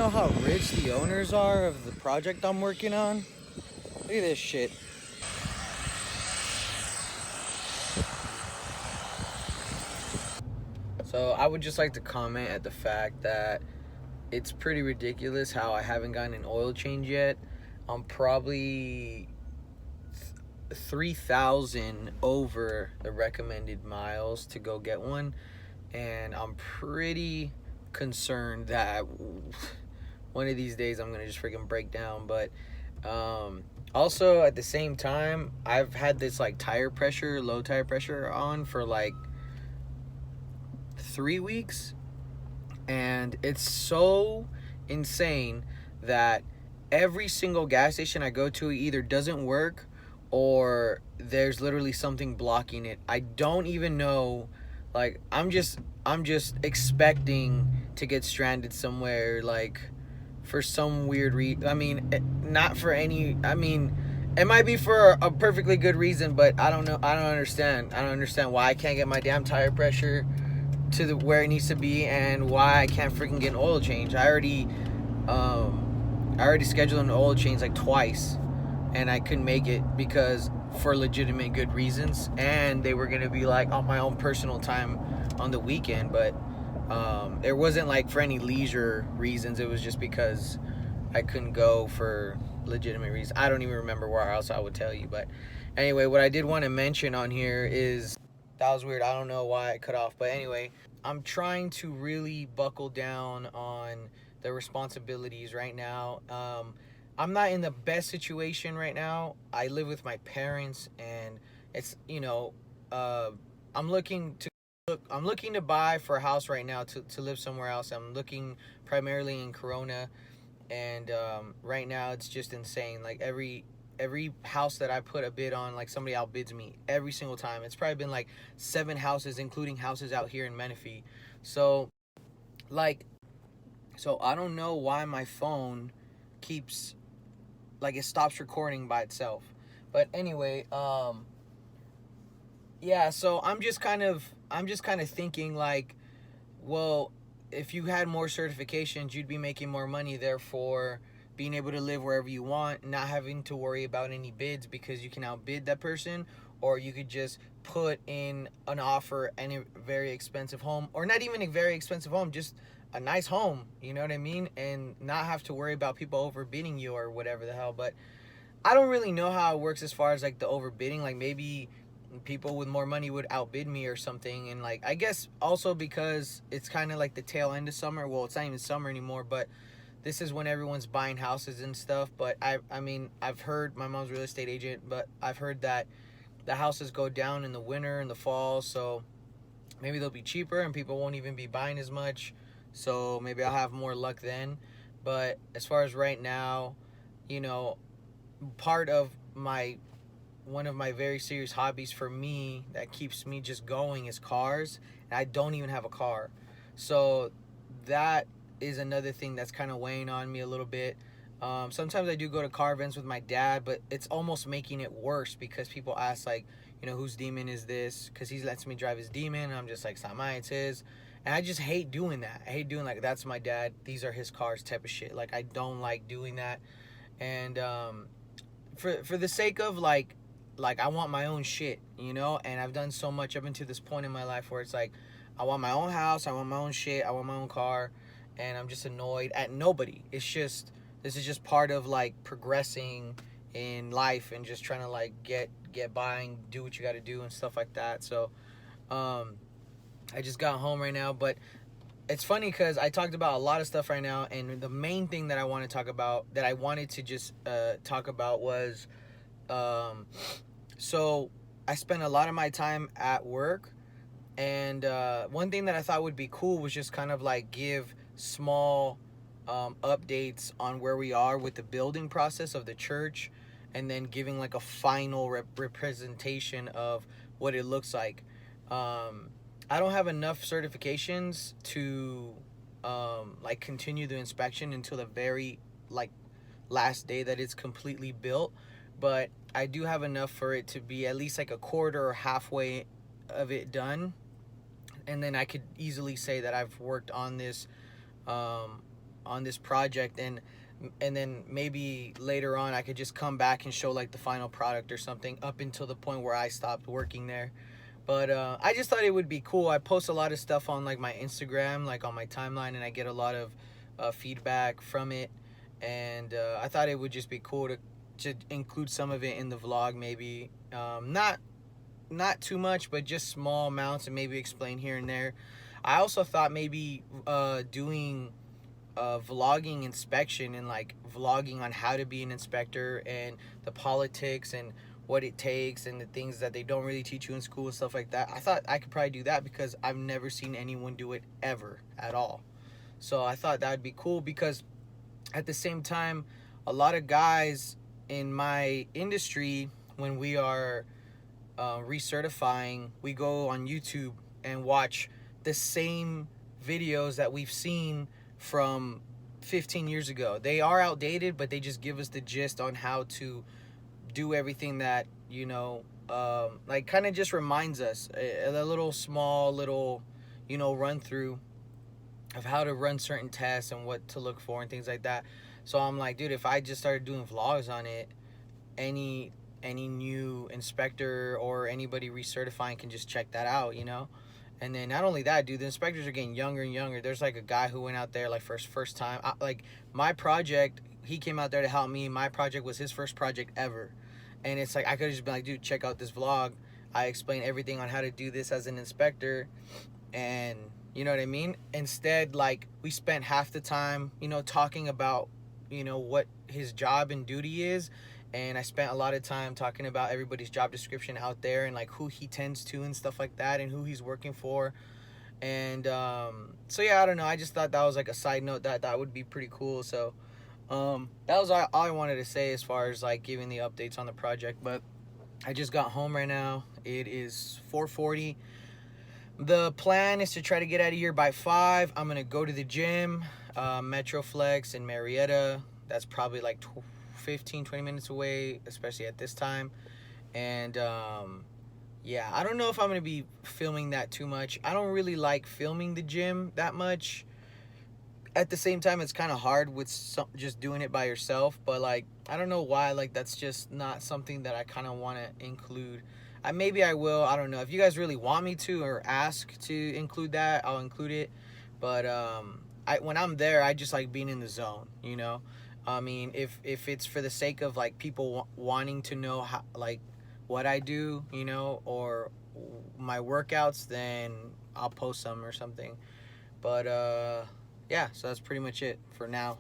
know how rich the owners are of the project I'm working on? Look at this shit. So I would just like to comment at the fact that it's pretty ridiculous how I haven't gotten an oil change yet. I'm probably 3,000 over the recommended miles to go get one, and I'm pretty concerned that one of these days I'm gonna just freaking break down. But also at the same time, I've had this like low tire pressure on for like 3 weeks, and it's so insane that every single gas station I go to either doesn't work or there's literally something blocking it. I don't even know. Like I'm just expecting to get stranded somewhere, like for some weird reason. I mean, not for any. I mean, it might be for a perfectly good reason, but I don't know. I don't understand. I don't understand why I can't get my damn tire pressure to where it needs to be, and why I can't freaking get an oil change. I already scheduled an oil change like twice, and I couldn't make it because for legitimate good reasons, and they were gonna be like on my own personal time on the weekend, but it wasn't like for any leisure reasons. It was just because I couldn't go for legitimate reasons. I don't even remember where else I would tell you, but anyway, what I did want to mention on here is that was weird. I don't know why I cut off, but anyway, I'm trying to really buckle down on the responsibilities right now. I'm not in the best situation right now. I live with my parents, and it's uh, I'm looking to I'm looking to buy for a house right now to live somewhere else. I'm looking primarily in Corona, and right now it's just insane. Like every house that I put a bid on, like somebody outbids me every single time. It's probably been like 7 houses, including houses out here in Menifee. So like, so I don't know why my phone keeps like it stops recording by itself. But anyway, yeah. So I'm just kind of thinking like, well, if you had more certifications, you'd be making more money. Therefore, being able to live wherever you want, not having to worry about any bids because you can outbid that person, or you could just put in an offer and a very expensive home, or not even a very expensive home, just a nice home. You know what I mean? And not have to worry about people overbidding you or whatever the hell. But I don't really know how it works as far as like the overbidding. Like maybe people with more money would outbid me or something. And like I guess also because it's kind of like the tail end of summer. Well, it's not even summer anymore, but this is when everyone's buying houses and stuff. But I mean, I've heard, my mom's a real estate agent, but I've heard that the houses go down in the winter and the fall, so maybe they'll be cheaper and people won't even be buying as much. So maybe I'll have more luck then. But as far as right now, you know, part of my one of my very serious hobbies for me that keeps me just going is cars, and I don't even have a car. So that is another thing that's kind of weighing on me a little bit. Sometimes I do go to car events with my dad, but it's almost making it worse because people ask like, whose demon is this? Because he lets me drive his demon, and I'm just like, it's not mine, it's his. And I just hate doing that. I hate doing like, that's my dad, these are his cars type of shit. Like I don't like doing that. And for the sake of like I want my own shit, and I've done so much up until this point in my life where it's like I want my own house, I want my own shit, I want my own car, and I'm just annoyed at nobody. It's just, this is just part of like progressing in life and just trying to like get by and do what you got to do and stuff like that. So um I just got home right now, but it's funny because I talked about a lot of stuff right now, and the main thing that I want to talk about, that I wanted to just talk about, was um, so I spent a lot of my time at work, and one thing that I thought would be cool was just kind of like give small updates on where we are with the building process of the church, and then giving like a final representation of what it looks like. Um, I don't have enough certifications to like continue the inspection until the very like last day that it's completely built, but I do have enough for it to be at least like a quarter or halfway of it done, and then I could easily say that I've worked on this um, on this project, and then maybe later on I could just come back and show like the final product or something up until the point where I stopped working there. But I just thought it would be cool. I post a lot of stuff on like my Instagram, like on my timeline, and I get a lot of feedback from it. And I thought it would just be cool to include some of it in the vlog, maybe not too much, but just small amounts, and maybe explain here and there. I also thought maybe doing vlogging inspection, and like vlogging on how to be an inspector and the politics and what it takes and the things that they don't really teach you in school and stuff like that. I thought I could probably do that because I've never seen anyone do it ever at all. So I thought that would be cool, because at the same time, a lot of guys in my industry, when we are recertifying, we go on YouTube and watch the same videos that we've seen from 15 years ago. They are outdated, but they just give us the gist on how to do everything that, you know, like kind of just reminds us a little small little, you know, run through of how to run certain tests and what to look for and things like that. So I'm like, dude, if I just started doing vlogs on it, any new inspector or anybody recertifying can just check that out, you know. And then not only that, dude, the inspectors are getting younger and younger. There's like a guy who went out there like first time. Like my project, he came out there to help me. My project was his first project ever. And it's like, I could have just been like, dude, check out this vlog. I explain everything on how to do this as an inspector. And you know what I mean? Instead, like, we spent half the time, you know, talking about, you know, what his job and duty is. And I spent a lot of time talking about everybody's job description out there and like who he tends to and stuff like that and who he's working for. And so yeah, I don't know. I just thought that was like a side note that would be pretty cool. So that was all I wanted to say as far as like giving the updates on the project. But I just got home right now. It is 4:40. The plan is to try to get out of here by 5. I'm gonna go to the gym, Metroflex in Marietta. That's probably like 15-20 minutes away, especially at this time. And yeah, I don't know if I'm gonna be filming that too much. I don't really like filming the gym that much. At the same time, it's kind of hard with just doing it by yourself, but like I don't know why, like that's just not something that I kind of want to include. Maybe I will, I don't know. If you guys really want me to or ask to include that, I'll include it. But when I'm there, I just like being in the zone, you know. I mean, if it's for the sake of like people wanting to know how, like what I do, you know, or my workouts, then I'll post some or something. But yeah, so that's pretty much it for now.